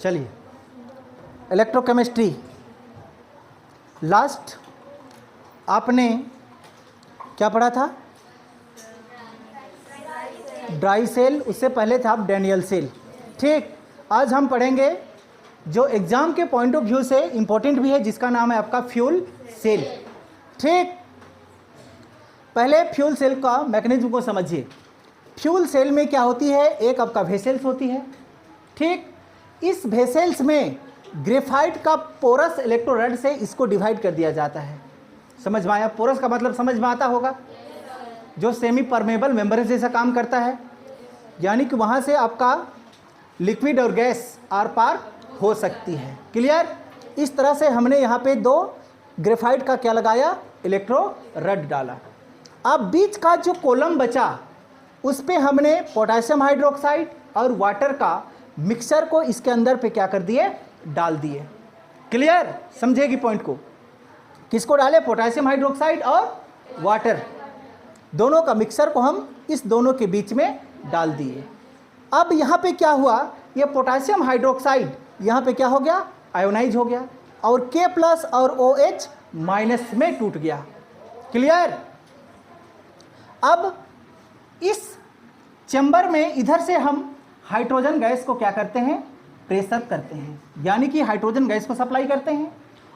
चलिए, electrochemistry last आपने क्या पढ़ा था? ड्राई सेल, उससे पहले था डैनियल सेल। ठीक, आज हम पढ़ेंगे जो एग्जाम के पॉइंट ऑफ व्यू से इंपॉर्टेंट भी है, जिसका नाम है आपका फ्यूल सेल। ठीक, पहले फ्यूल सेल का मैकेनिज्म को समझिए। फ्यूल सेल में क्या होती है? एक आपका वेसल्स होती है। ठीक, इस वेसल्स में ग्रेफाइट का पोरस इलेक्ट्रोड से इसको डिवाइड कर दिया जाता है। समझ में आया? पोरस का मतलब समझ में आता होगा, जो सेमी परमेबल मेम्ब्रेन जैसा काम करता है, यानी कि वहाँ से आपका लिक्विड और गैस आर पार हो सकती है। क्लियर? इस तरह से हमने यहाँ पे दो ग्रेफाइट का क्या लगाया? इलेक्ट्रोड डाला। अब बीच का जो कॉलम बचा उस पे हमने पोटेशियम हाइड्रोक्साइड और वाटर का मिक्सचर को इसके अंदर पे क्या कर दिए? डाल दिए। क्लियर? समझेगी पॉइंट को? किसको डाले? पोटेशियम हाइड्रोक्साइड और वाटर, दोनों का मिक्सचर को हम इस दोनों के बीच में डाल दिए। अब यहाँ पे क्या हुआ? ये पोटेशियम हाइड्रोक्साइड यहाँ पे क्या हो गया? आयोनाइज हो गया और K+ और OH- में टूट गया। क्लियर? अब इस चैम्बर में इधर से हम हाइड्रोजन गैस को क्या करते हैं? प्रेशर करते हैं, यानी कि हाइड्रोजन गैस को सप्लाई करते हैं,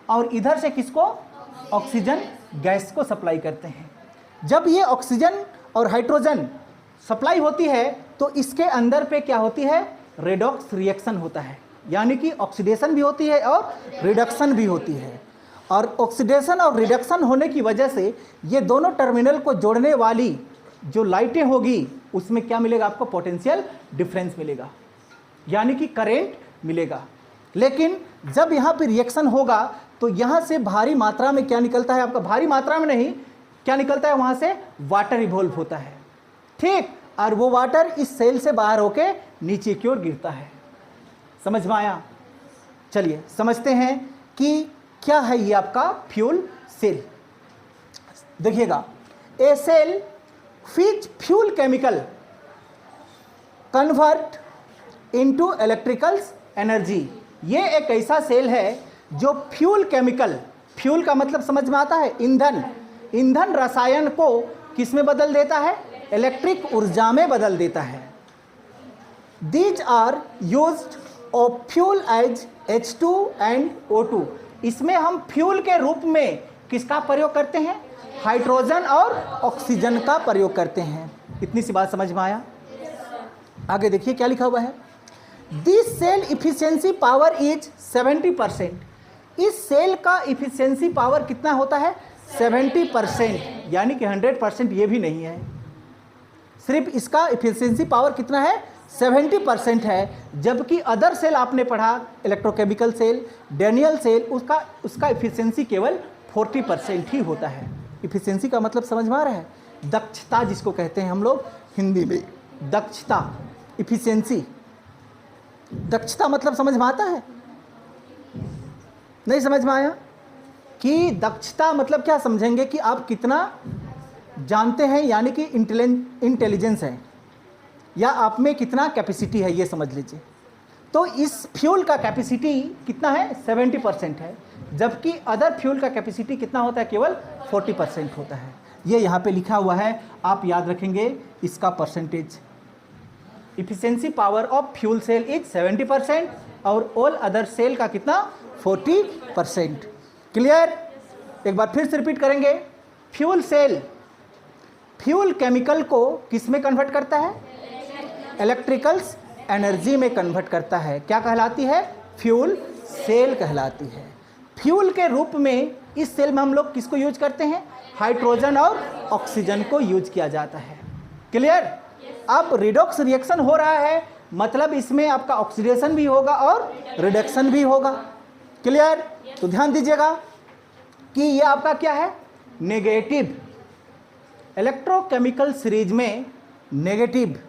और इधर से किसको? ऑक्सीजन गैस को सप्लाई करते हैं। जब ये ऑक्सीजन और हाइड्रोजन सप्लाई होती है तो इसके अंदर पे क्या होती है? रेडॉक्स रिएक्शन होता है, यानी कि ऑक्सीडेशन भी होती है और रिडक्शन भी होती है। और ऑक्सीडेशन और रिडक्शन होने की वजह से ये दोनों टर्मिनल को जोड़ने वाली जो लाइटें होगी उसमें क्या मिलेगा आपको? पोटेंशियल डिफरेंस मिलेगा, यानी कि करंट मिलेगा। लेकिन जब यहाँ पे रिएक्शन होगा तो यहाँ से भारी मात्रा में क्या निकलता है आपका? भारी मात्रा में नहीं, क्या निकलता है? वहाँ से वाटर इवॉल्व होता है। ठीक, और वो वाटर इस सेल से बाहर होके नीचे की ओर गिरता है। समझ में आया? चलिए समझते हैं कि क्या है ये आपका फ्यूल सेल। देखिएगा, ए cell which fuel chemical convert into electrical energy। ये एक ऐसा सेल है जो फ्यूल केमिकल, फ्यूल का मतलब समझ में आता है? ईंधन, ईंधन रसायन को किस में बदल देता है? इलेक्ट्रिक ऊर्जा में बदल देता है। These are used of fuel as H2 and O2। इसमें हम फ्यूल के रूप में किसका प्रयोग करते हैं? हाइड्रोजन और ऑक्सीजन का प्रयोग करते हैं। इतनी सी बात समझ में आया? आगे देखिए क्या लिखा हुआ है? This cell efficiency power is 70%। इस सेल का इफिशियंसी पावर कितना होता है? 70%, यानी कि 100% ये भी नहीं है, सिर्फ इसका इफिशियंसी पावर कितना है? 70% है। जबकि अदर सेल आपने पढ़ा, इलेक्ट्रोकेमिकल सेल, डैनियल सेल, उसका इफिशियंसी केवल 40% ही होता है। इफिशियंसी का मतलब समझ में आ रहा है? दक्षता जिसको कहते हैं हम लोग हिंदी में, दक्षता, इफिशियंसी। दक्षता मतलब समझ में आता है? नहीं समझ में आया? कि दक्षता मतलब क्या समझेंगे? कि आप कितना जानते हैं, यानी कि इंटेलिजेंस है, या आप में कितना कैपेसिटी है, ये समझ लीजिए। तो इस फ्यूल का कैपेसिटी कितना है? 70% है, जबकि अदर फ्यूल का कैपेसिटी कितना होता है? केवल 40% होता है। ये यहाँ पे लिखा हुआ है, आप याद रखेंगे इसका percentage. Efficiency power of fuel cell is 70% और ऑल अदर सेल का कितना? 40%। क्लियर? एक बार फिर से रिपीट करेंगे। फ्यूल सेल फ्यूल केमिकल को किस में कन्वर्ट करता है? इलेक्ट्रिकल एनर्जी में कन्वर्ट करता है। क्या कहलाती है? फ्यूल सेल कहलाती है। फ्यूल के रूप में इस सेल में हम लोग किसको यूज करते हैं? हाइड्रोजन और ऑक्सीजन को यूज किया जाता है। क्लियर? अब रिडॉक्स रिएक्शन हो रहा है, मतलब इसमें आपका ऑक्सीडेशन भी होगा और रिडक्शन भी होगा। क्लियर? तो ध्यान दीजिएगा कि ये आपका क्या है? नेगेटिव। इलेक्ट्रोकेमिकल सीरीज में नेगेटिव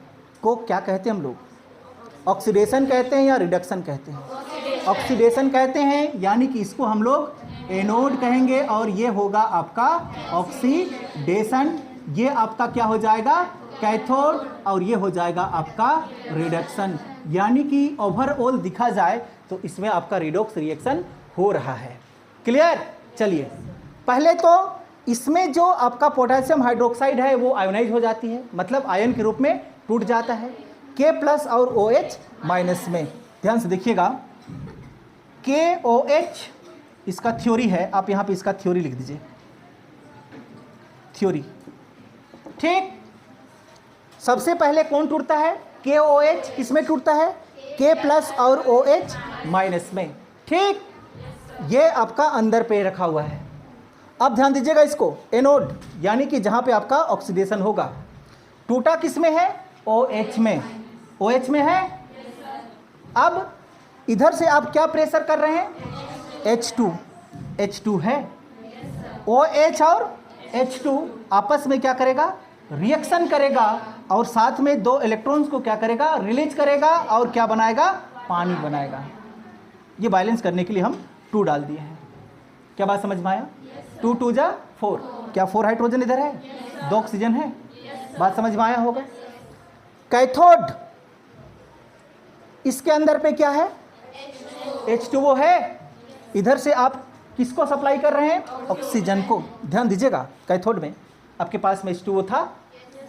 को क्या कहते हैं हम लोग? ऑक्सीडेशन कहते हैं या रिडक्शन कहते हैं? ऑक्सीडेशन कहते हैं, यानी कि इसको हम लोग एनोड कहेंगे, और ये होगा आपका ऑक्सीडेशन। ये आपका क्या हो जाएगा? कैथोड, और ये हो जाएगा आपका रिडक्शन। यानी कि ओवरऑल दिखा जाए तो इसमें आपका रिडॉक्स रिएक्शन हो रहा है। क्लियर? चलिए, पहले तो इसमें जो आपका पोटेशियम हाइड्रोक्साइड है वो आयोनाइज हो जाती है, मतलब आयन के रूप में टूट जाता है K+ और OH- में। ध्यान से देखिएगा, KOH इसका थ्योरी है, आप यहाँ पे इसका थ्योरी लिख दीजिए, थ्योरी। ठीक, सबसे पहले कौन टूटता है? KOH किसमें टूटता है? K+ और OH- में। ठीक, ये आपका अंदर पे रखा हुआ है। अब ध्यान दीजिएगा इसको, एनोड यानी कि जहां पे आपका ऑक्सीडेशन होगा, टूटा किसमें है? OH में। OH में है। अब इधर से आप क्या प्रेशर कर रहे हैं? H2 है। OH और H2 आपस में क्या करेगा? रिएक्शन करेगा और साथ में 2 इलेक्ट्रॉन्स को क्या करेगा? रिलीज करेगा और क्या बनाएगा? पानी बनाएगा। ये बैलेंस करने के लिए हम 2 डाल दिए हैं। क्या बात समझ में आया? 2 2 जा 4। क्या 4 हाइड्रोजन इधर है? 2 ऑक्सीजन है। बात समझ में आया होगा? कैथोड, इसके अंदर पे क्या है? H2O है। इधर से आप किसको सप्लाई कर रहे हैं? ऑक्सीजन को। ध्यान दीजिएगा, कैथोड में आपके पास में H2O था,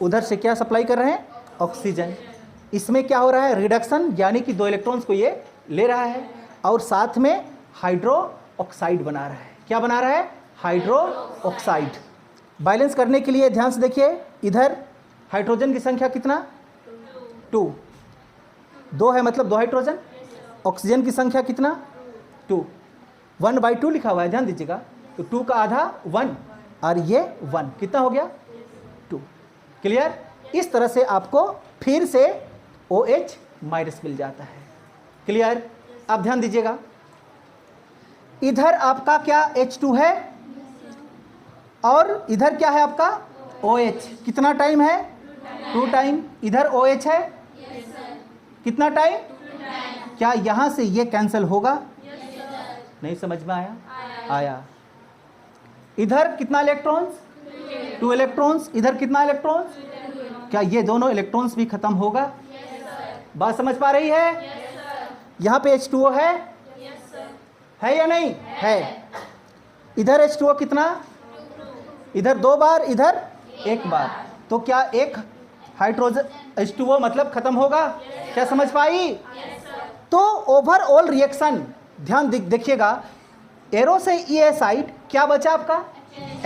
उधर से क्या सप्लाई कर रहे हैं? ऑक्सीजन। इसमें क्या हो रहा है? रिडक्शन, यानी कि 2 इलेक्ट्रॉन्स को ये ले रहा है और साथ में हाइड्रो ऑक्साइड बना रहा है। क्या बना रहा है? Hydro oxide. बैलेंस करने के लिए ध्यान से देखिए, इधर हाइड्रोजन की संख्या कितना? 2 है, मतलब 2 हाइड्रोजन। ऑक्सीजन की संख्या कितना? 2। 1/2 लिखा हुआ है, ध्यान दीजिएगा। तो 2 का आधा 1 और ये 1, कितना हो गया? 2। क्लियर? इस तरह से आपको फिर से OH- मिल जाता है। क्लियर? अब ध्यान दीजिएगा, इधर आपका क्या? H2 है और इधर क्या है आपका? OH। कितना टाइम है? 2 टाइम। इधर OH है, कितना टाइम? क्या यहां से ये कैंसिल होगा? नहीं समझ में आया? आया। इधर कितना इलेक्ट्रॉन्स? 2 इलेक्ट्रॉन्स। इधर कितना इलेक्ट्रॉन्स? क्या ये दोनों इलेक्ट्रॉन्स भी खत्म होगा? बात समझ पा रही है? यहां पे H2O है या नहीं है? इधर H2O कितना? इधर 2 बार, इधर 1 बार। तो क्या एक हाइड्रोजन H2O मतलब खत्म होगा? क्या समझ पाई? तो ओवरऑल रिएक्शन ध्यान देखिएगा, एरो से ये साइड क्या बचा आपका?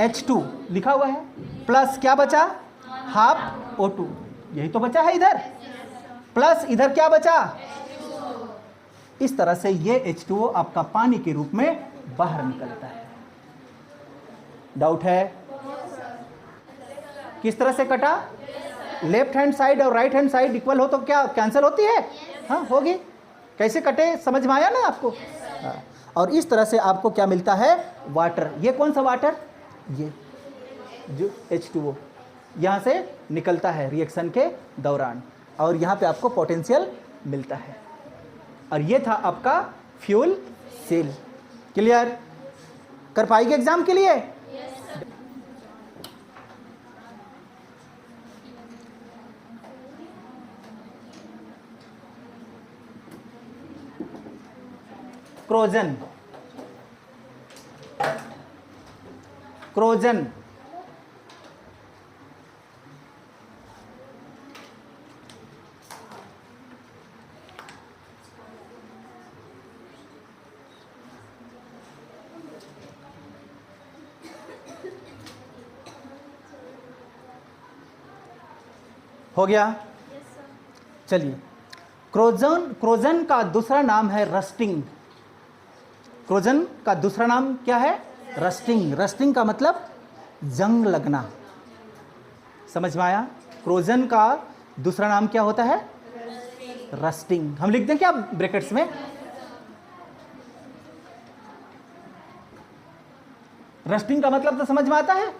H2 लिखा हुआ है, प्लस क्या बचा? हाफ O2, यही तो बचा है इधर, प्लस इधर क्या बचा? इस तरह से ये H2O आपका पानी के रूप में बाहर निकलता है। डाउट है? किस तरह से कटा? लेफ्ट हैंड साइड और राइट हैंड साइड इक्वल हो तो क्या कैंसिल होती है? हाँ, होगी। कैसे कटे समझ में आया ना आपको? हाँ। और इस तरह से आपको क्या मिलता है? वाटर। ये कौन सा वाटर? ये जो H2O यहाँ से निकलता है रिएक्शन के दौरान, और यहाँ पे आपको पोटेंशियल मिलता है। और ये था आपका फ्यूल सेल। क्लियर? कर पाएंगे एग्जाम के लिए? क्रोजन, क्रोजन हो गया? चलिए, क्रोजन का दूसरा नाम है रस्टिंग। क्रोजन का दूसरा नाम क्या है? रस्टिंग। रस्टिंग का मतलब जंग लगना। समझ में आया? क्रोजन का दूसरा नाम क्या होता है? रस्टिंग। हम लिख दें क्या ब्रैकेट्स में? रस्टिंग का मतलब तो समझ में आता है?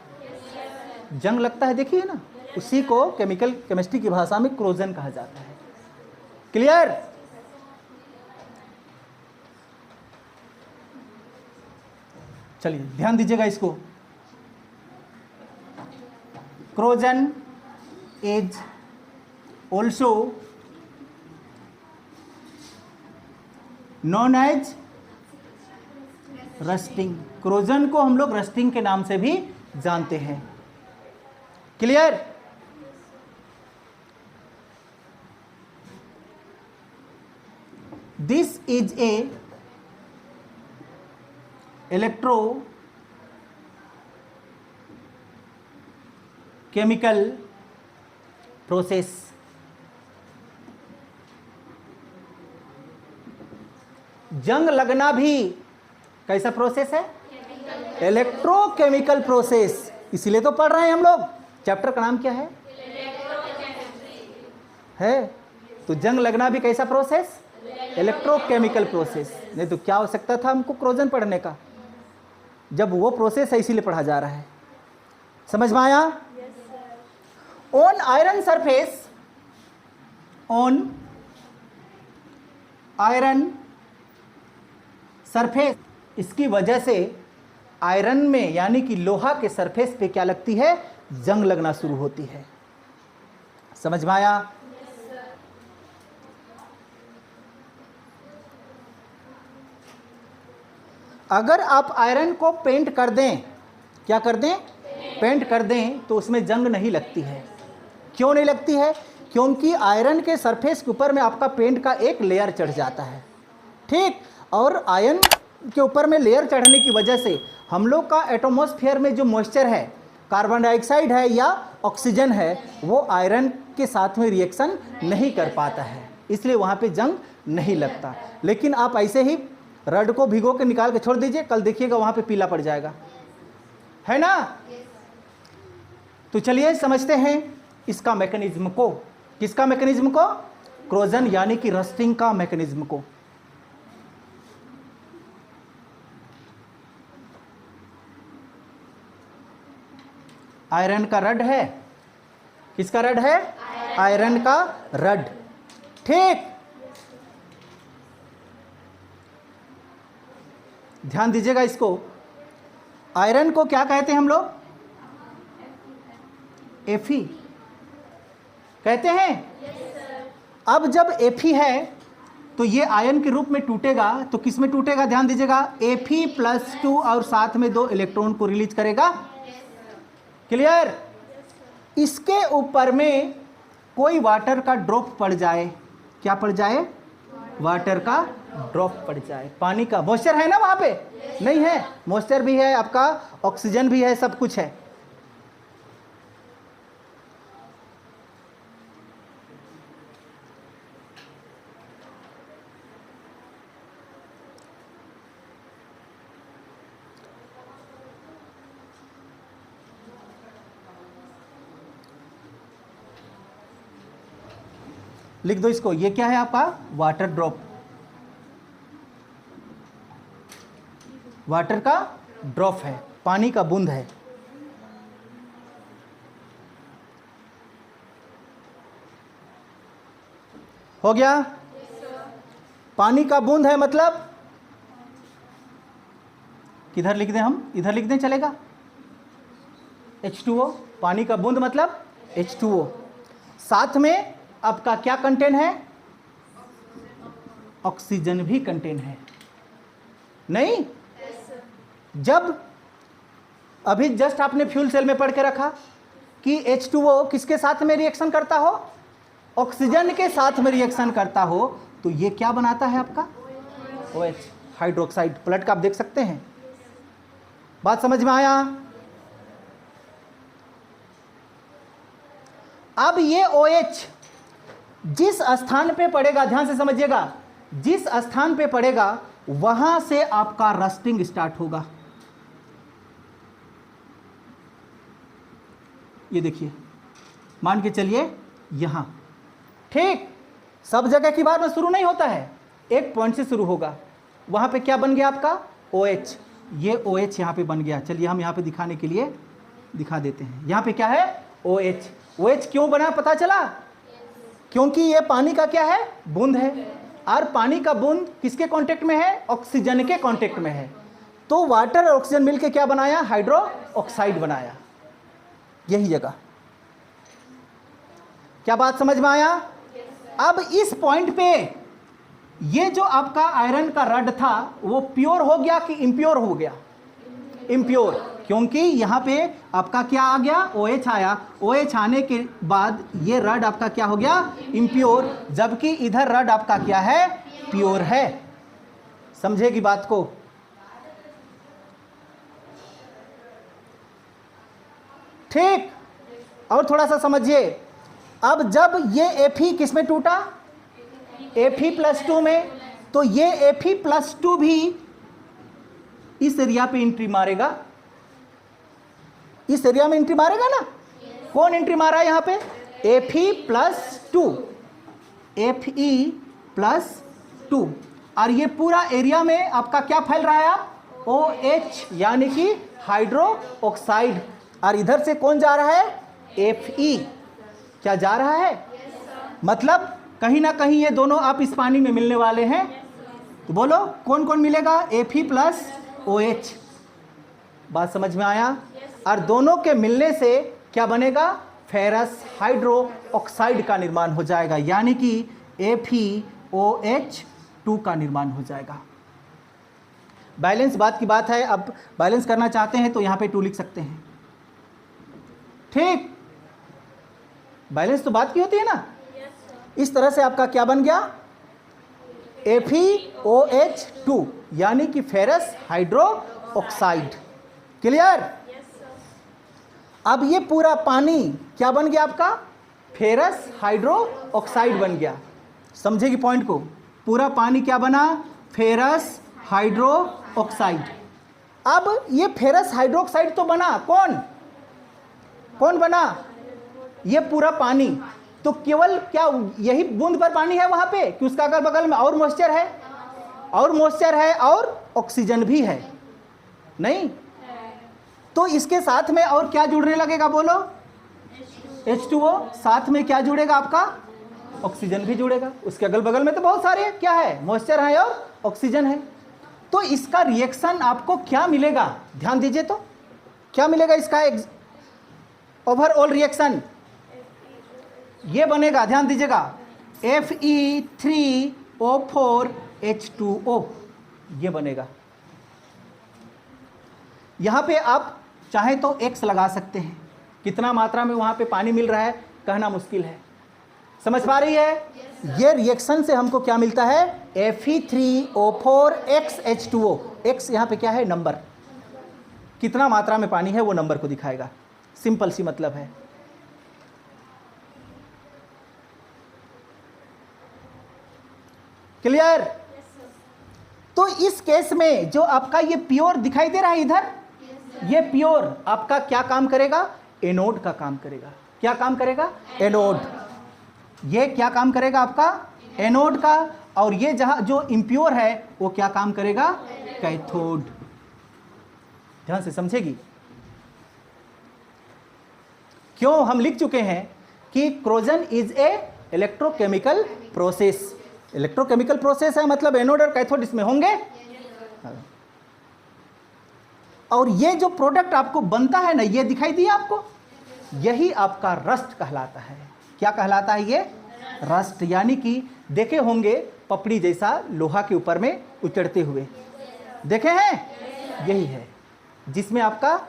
जंग लगता है, देखिए ना, उसी को केमिकल केमिस्ट्री की भाषा में क्रोजन कहा जाता है। क्लियर? चलिए ध्यान दीजिएगा इसको। Corrosion is also known as rusting. Corrosion को हम लोग रस्टिंग के नाम से भी जानते हैं। Clear? This is a electrochemical process. जंग लगना भी कैसा प्रोसेस है? Electrochemical process. इसीलिए तो पढ़ रहे हैं हम लोग। चैप्टर का नाम क्या है? तो जंग लगना भी कैसा प्रोसेस? Electrochemical process. नहीं तो क्या हो सकता था हमको क्रोजन पढ़ने का, जब वो प्रोसेस है इसीलिए पढ़ा जा रहा है। समझ में आया? On iron surface, on iron surface, इसकी वजह से आयरन में यानी कि लोहा के सरफेस पे क्या लगती है? जंग लगना शुरू होती है। समझ में आया? अगर आप आयरन को पेंट कर दें, क्या कर दें? पेंट कर दें, तो उसमें जंग नहीं लगती है। क्यों नहीं लगती है? क्योंकि आयरन के सरफेस के ऊपर में आपका पेंट का एक लेयर चढ़ जाता है, ठीक। और आयरन के ऊपर में लेयर चढ़ने की वजह से हम लोग का एटमॉस्फेयर में जो मॉइस्चर है, कार्बन डाइऑक्साइड है या ऑक्सीजन है, वो आयरन के साथ में रिएक्शन नहीं कर पाता है, इसलिए वहाँ पे जंग नहीं लगता। लेकिन आप ऐसे ही रड को भिगो के निकाल के छोड़ दीजिए, कल देखिएगा वहाँ पे पीला पड़ जाएगा, है ना? तो चलिए समझते हैं इसका मैकेनिज्म को। किसका मैकेनिज्म को? क्रोजन यानी कि रस्टिंग का मैकेनिज्म को। आयरन का रड है। किसका रड है? आयरन का रड, ठीक। ध्यान दीजिएगा इसको। आयरन को क्या कहते हैं हम लोग? Fe कहते हैं। अब जब Fe है तो ये आयन के रूप में टूटेगा, तो किस में टूटेगा? ध्यान दीजिएगा, Fe+2 और साथ में 2 इलेक्ट्रॉन को रिलीज करेगा। क्लियर? इसके ऊपर में कोई वाटर का ड्रॉप पड़ जाए, क्या पड़ जाए? वाटर का ड्रॉप पड़ जाए। पानी का मॉइस्चर है ना वहां पे? नहीं है, मॉइस्चर भी है, आपका ऑक्सीजन भी है, सब कुछ है। लिख दो इसको, ये क्या है आपका? Water drop. वाटर का ड्रॉप है, पानी का बूंद है। हो गया? पानी का बूंद है मतलब किधर लिख दें हम? इधर लिख दें, चलेगा? H2O, पानी का बूंद मतलब H2O। साथ में आपका क्या कंटेन है? ऑक्सीजन भी कंटेन है, नहीं? जब अभी जस्ट आपने फ्यूल सेल में पढ़ के रखा कि H2O किसके साथ में रिएक्शन करता हो? ऑक्सीजन के साथ में रिएक्शन करता हो, तो ये क्या बनाता है आपका? OH, hydroxide. पलट का आप देख सकते हैं। बात समझ में आया? अब ये OH जिस स्थान पे पड़ेगा, ध्यान से समझिएगा, जिस स्थान पे पड़ेगा वहां से आपका रस्टिंग स्टार्ट होगा। ये देखिए, मान के चलिए यहां, ठीक। सब जगह की बात में शुरू नहीं होता है, एक पॉइंट से शुरू होगा। वहां पे क्या बन गया आपका? OH। ये OH यहां पे बन गया। चलिए हम यहां पे दिखाने के लिए दिखा देते हैं। यहां पे क्या है? OH। OH क्यों बना पता चला? क्योंकि ये पानी का क्या है? बूंद है, और पानी का बूंद किसके कांटेक्ट में है? ऑक्सीजन के कांटेक्ट में है। तो वाटर और ऑक्सीजन मिलकर क्या बनाया? हाइड्रो ऑक्साइड बनाया। यही जगह। क्या बात समझ में आया? अब इस पॉइंट पे ये जो आपका आयरन का रड था वो प्योर हो गया कि इम्प्योर हो गया? इम्प्योर, क्योंकि यहाँ पे आपका क्या आ गया? OH आया। OH आने के बाद ये रड आपका क्या हो गया? इम्प्योर, जबकि इधर रड आपका क्या है? प्योर है। समझेगी बात को? ठीक, और थोड़ा सा समझिए। अब जब ये Fe किस में टूटा? Fe+2 में, तो ये Fe+2 भी इस एरिया पे एंट्री मारेगा। इस एरिया में एंट्री मारेगा ना? कौन एंट्री मारा है यहां पे? Fe+2, Fe+2, और ये पूरा एरिया में आपका क्या फैल रहा है? OH, यानी कि हाइड्रो ऑक्साइड। और इधर से कौन जा रहा है? Fe। क्या जा रहा है? मतलब कहीं ना कहीं ये दोनों आप इस पानी में मिलने वाले हैं। तो बोलो कौन कौन मिलेगा? Fe+OH। बात समझ में आया? और दोनों के मिलने से क्या बनेगा? फेरस हाइड्रो ऑक्साइड का निर्माण हो जाएगा, यानी कि FeOH2 का निर्माण हो जाएगा। बैलेंस बात की बात है। अब बैलेंस करना चाहते हैं तो यहाँ पे 2 लिख सकते हैं। ठीक, बैलेंस तो बात की होती है ना। इस तरह से आपका क्या बन गया? FeOH2, यानी कि फेरस हाइड्रो ऑक्साइड। क्लियर? अब ये पूरा पानी क्या बन गया आपका? फेरस हाइड्रो ऑक्साइड बन गया। समझेगी पॉइंट को? पूरा पानी क्या बना? Ferrous hydro oxide. अब ये फेरस हाइड्रोक्साइड तो बना, कौन कौन बना? ये पूरा पानी। तो केवल क्या यही बूंद पर पानी है वहां पे कि उसका अगल बगल में और मॉइस्चर है? और मॉइस्चर है और ऑक्सीजन भी है, नहीं? तो इसके साथ में और क्या जुड़ने लगेगा? बोलो H2O। साथ में क्या जुड़ेगा आपका? ऑक्सीजन भी जुड़ेगा। उसके अगल बगल में तो बहुत सारे क्या है? मॉइस्चर है और ऑक्सीजन है। तो इसका रिएक्शन आपको क्या मिलेगा? ध्यान दीजिए तो क्या मिलेगा इसका ओवरऑल रिएक्शन? ये बनेगा, ध्यान दीजिएगा, Fe3O4H2O, ये बनेगा। यहां पे आप चाहे तो X लगा सकते हैं। कितना मात्रा में वहां पे पानी मिल रहा है कहना मुश्किल है। समझ पा रही है? ये रिएक्शन से हमको क्या मिलता है? Fe3O4XH2O। X यहां पे क्या है? नंबर। कितना मात्रा में पानी है वो नंबर को दिखाएगा। सिंपल सी मतलब है। क्लियर? तो इस केस में जो आपका ये प्योर दिखाई दे रहा है इधर, ये प्योर आपका क्या काम करेगा? एनोड का काम करेगा। क्या काम करेगा? एनोड। ये क्या काम करेगा आपका? एनोड का। और ये जहां जो इम्प्योर है वो क्या काम करेगा? कैथोड। ध्यान से समझेगी। क्यों हम लिख चुके हैं कि corrosion is a electrochemical process. Electrochemical process है, मतलब एनोड और कैथोड इसमें होंगे। और ये जो प्रोडक्ट आपको बनता है ना, ये दिखाई दिया आपको, यही आपका रस्ट कहलाता है। क्या कहलाता है ये? रस्ट। यानी कि देखे होंगे पपड़ी जैसा लोहा के ऊपर में उचड़ते हुए, देखे हैं? यही है जिसमें आपका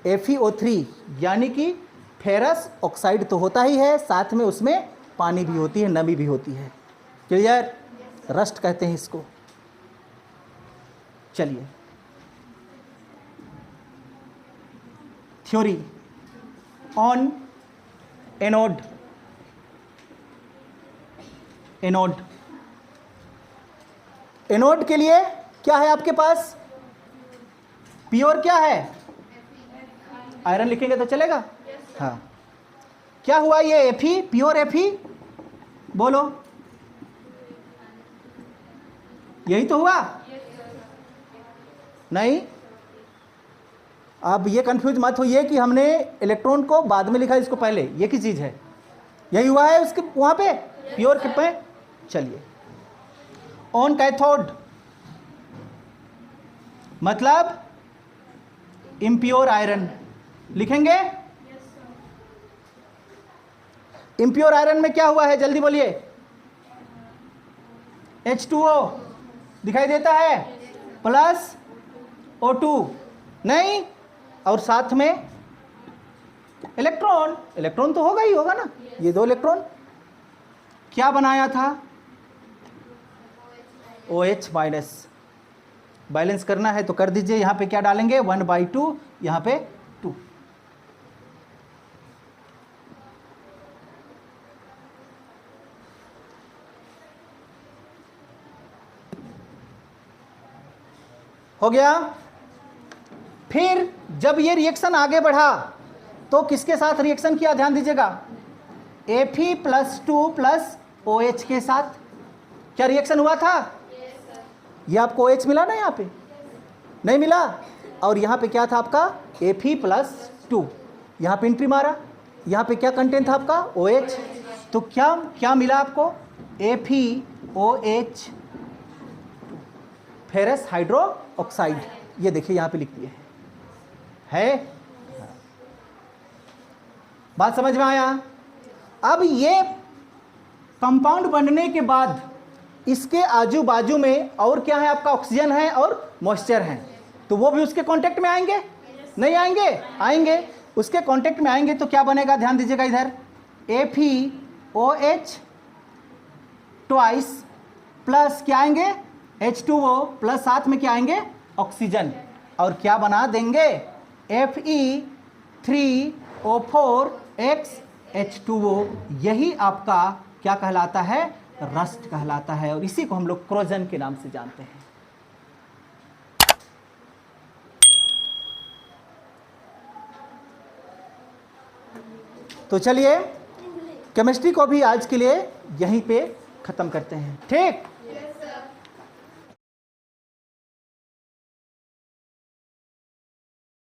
FeO3 यानी कि फेरस ऑक्साइड तो होता ही है, साथ में उसमें पानी भी होती है, नमी भी होती है। क्लियर? रस्ट कहते हैं इसको। चलिए, theory on anode. Anode, anode के लिए क्या है आपके पास? प्योर क्या है? आयरन लिखेंगे तो चलेगा? हाँ। क्या हुआ ये Fe? Pure Fe? बोलो, यही तो हुआ? नहीं, अब ये कंफ्यूज मत होइए कि हमने इलेक्ट्रॉन को बाद में लिखा, इसको पहले। ये की चीज है? यही हुआ है उसके वहां पे प्योर के पे। चलिए, ऑन कैथोड मतलब इम्प्योर आयरन लिखेंगे। इम्प्योर आयरन में क्या हुआ है? जल्दी बोलिए। H2O दिखाई देता है, प्लस O2 नहीं, और साथ में इलेक्ट्रॉन, इलेक्ट्रॉन तो होगा ही होगा ना, ये 2 इलेक्ट्रॉन क्या बनाया था, OH माइनस। बैलेंस करना है तो कर दीजिए, यहां पे क्या डालेंगे 1/2, यहां पे 2। हो गया। फिर जब ये रिएक्शन आगे बढ़ा तो किसके साथ रिएक्शन किया, ध्यान दीजिएगा, Fe+2 प्लस OH के साथ क्या रिएक्शन हुआ था? ये आपको OH मिला ना, यहाँ पे नहीं मिला, और यहाँ पे क्या था आपका Fe+2, यहाँ पे एंट्री मारा, यहाँ पे क्या कंटेंट था आपका OH, तो क्या क्या मिला आपको FeOH, फेरस हाइड्रो ऑक्साइड। ये देखिए यहाँ पे लिख दिए है, बात समझ में आया? अब ये कंपाउंड बनने के बाद इसके आजू बाजू में और क्या है आपका, ऑक्सीजन है और मॉइस्चर है, तो वो भी उसके कांटेक्ट में आएंगे, नहीं आएंगे? आएंगे, उसके कांटेक्ट में आएंगे तो क्या बनेगा, ध्यान दीजिएगा इधर, FeOH ट्वाइस प्लस क्या आएंगे H2O प्लस साथ में क्या आएंगे ऑक्सीजन, और क्या बना देंगे Fe3O4X H2O। यही आपका क्या कहलाता है, रस्ट कहलाता है, और इसी को हम लोग क्रोजन के नाम से जानते हैं। तो चलिए केमिस्ट्री को भी आज के लिए यहीं पे खत्म करते हैं, ठीक।